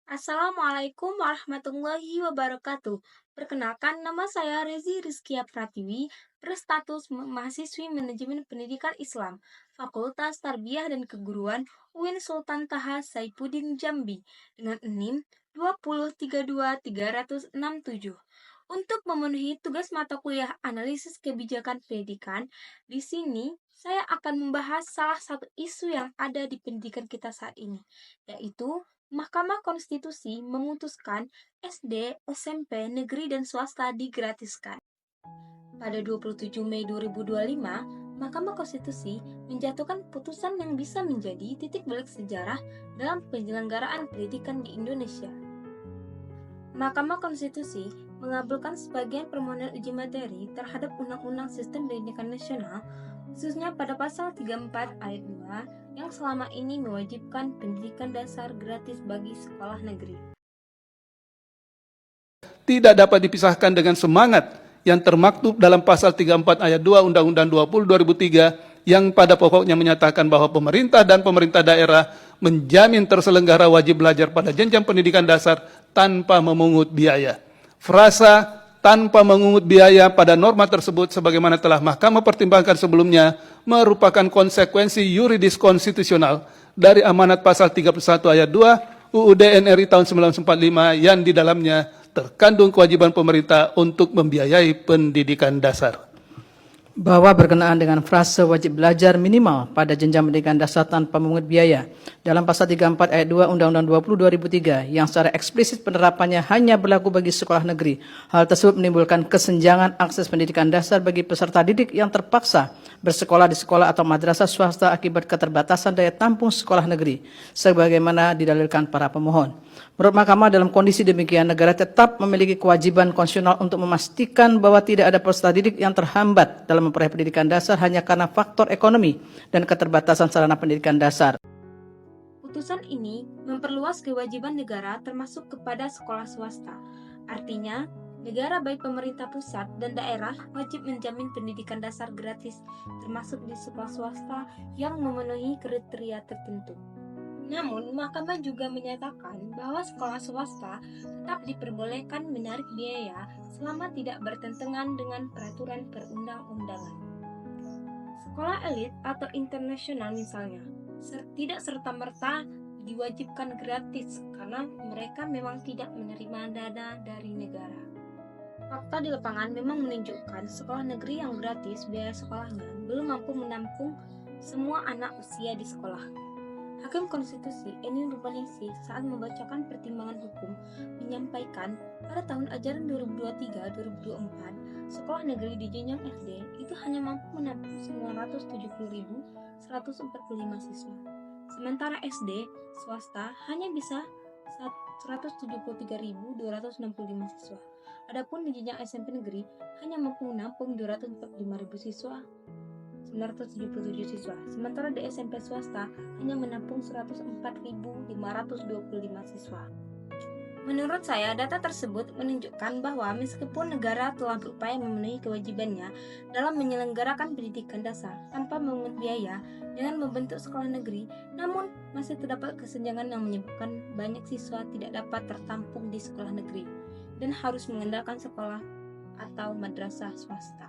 Assalamualaikum warahmatullahi wabarakatuh. Perkenalkan, nama saya Rezi Rizkia Pratiwi, berstatus mahasiswi Manajemen Pendidikan Islam, Fakultas Tarbiyah dan Keguruan UIN Sultan Taha Saifuddin Jambi, dengan NIM 2032367. Untuk memenuhi tugas mata kuliah analisis kebijakan pendidikan, di sini saya akan membahas salah satu isu yang ada di pendidikan kita saat ini, yaitu Mahkamah Konstitusi memutuskan SD, SMP, negeri, dan swasta digratiskan. Pada 27 Mei 2025, Mahkamah Konstitusi menjatuhkan putusan yang bisa menjadi titik balik sejarah dalam penyelenggaraan pendidikan di Indonesia. Mahkamah Konstitusi mengabulkan sebagian permohonan uji materi terhadap Undang-Undang Sistem Pendidikan Nasional, khususnya pada pasal 34 ayat 2 yang selama ini mewajibkan pendidikan dasar gratis bagi sekolah negeri. Tidak dapat dipisahkan dengan semangat yang termaktub dalam pasal 34 ayat 2 Undang-Undang 20 2003 yang pada pokoknya menyatakan bahwa pemerintah dan pemerintah daerah menjamin terselenggara wajib belajar pada jenjang pendidikan dasar tanpa memungut biaya. Frasa tanpa memungut biaya pada norma tersebut sebagaimana telah Mahkamah pertimbangkan sebelumnya merupakan konsekuensi yuridis konstitusional dari amanat pasal 31 ayat 2 UUD NRI tahun 1945 yang di dalamnya terkandung kewajiban pemerintah untuk membiayai pendidikan dasar. Bahwa berkenaan dengan frase wajib belajar minimal pada jenjang pendidikan dasar tanpa memungut biaya dalam pasal 34 ayat 2 Undang-Undang 20 2003 yang secara eksplisit penerapannya hanya berlaku bagi sekolah negeri. Hal tersebut menimbulkan kesenjangan akses pendidikan dasar bagi peserta didik yang terpaksa bersekolah di sekolah atau madrasah swasta akibat keterbatasan daya tampung sekolah negeri, sebagaimana didalilkan para pemohon. Menurut Mahkamah, dalam kondisi demikian, negara tetap memiliki kewajiban konstitusional untuk memastikan bahwa tidak ada peserta didik yang terhambat dalam memperoleh pendidikan dasar hanya karena faktor ekonomi dan keterbatasan sarana pendidikan dasar. Putusan ini memperluas kewajiban negara termasuk kepada sekolah swasta. Artinya, negara baik pemerintah pusat dan daerah wajib menjamin pendidikan dasar gratis, termasuk di sekolah swasta yang memenuhi kriteria tertentu. Namun, Mahkamah juga menyatakan bahwa sekolah swasta tetap diperbolehkan menarik biaya selama tidak bertentangan dengan peraturan perundang-undangan. Sekolah elit atau internasional misalnya, tidak serta-merta diwajibkan gratis karena mereka memang tidak menerima dana dari negara. Fakta di lapangan memang menunjukkan sekolah negeri yang gratis biaya sekolahnya belum mampu menampung semua anak usia di sekolah. Hakim Konstitusi Eni Nurbaningsih saat membacakan pertimbangan hukum menyampaikan pada tahun ajaran 2023-2024 sekolah negeri di jenjang SD itu hanya mampu menampung 970.145 siswa. Sementara SD swasta hanya bisa 173.265 siswa. Adapun di jenjang SMP negeri hanya mampu menampung 245.000 siswa. 977 siswa, sementara di SMP swasta hanya menampung 104.525 siswa. Menurut saya, data tersebut menunjukkan bahwa meskipun negara telah berupaya memenuhi kewajibannya dalam menyelenggarakan pendidikan dasar tanpa memungut biaya dengan membentuk sekolah negeri, namun masih terdapat kesenjangan yang menyebabkan banyak siswa tidak dapat tertampung di sekolah negeri dan harus mengandalkan sekolah atau madrasah swasta.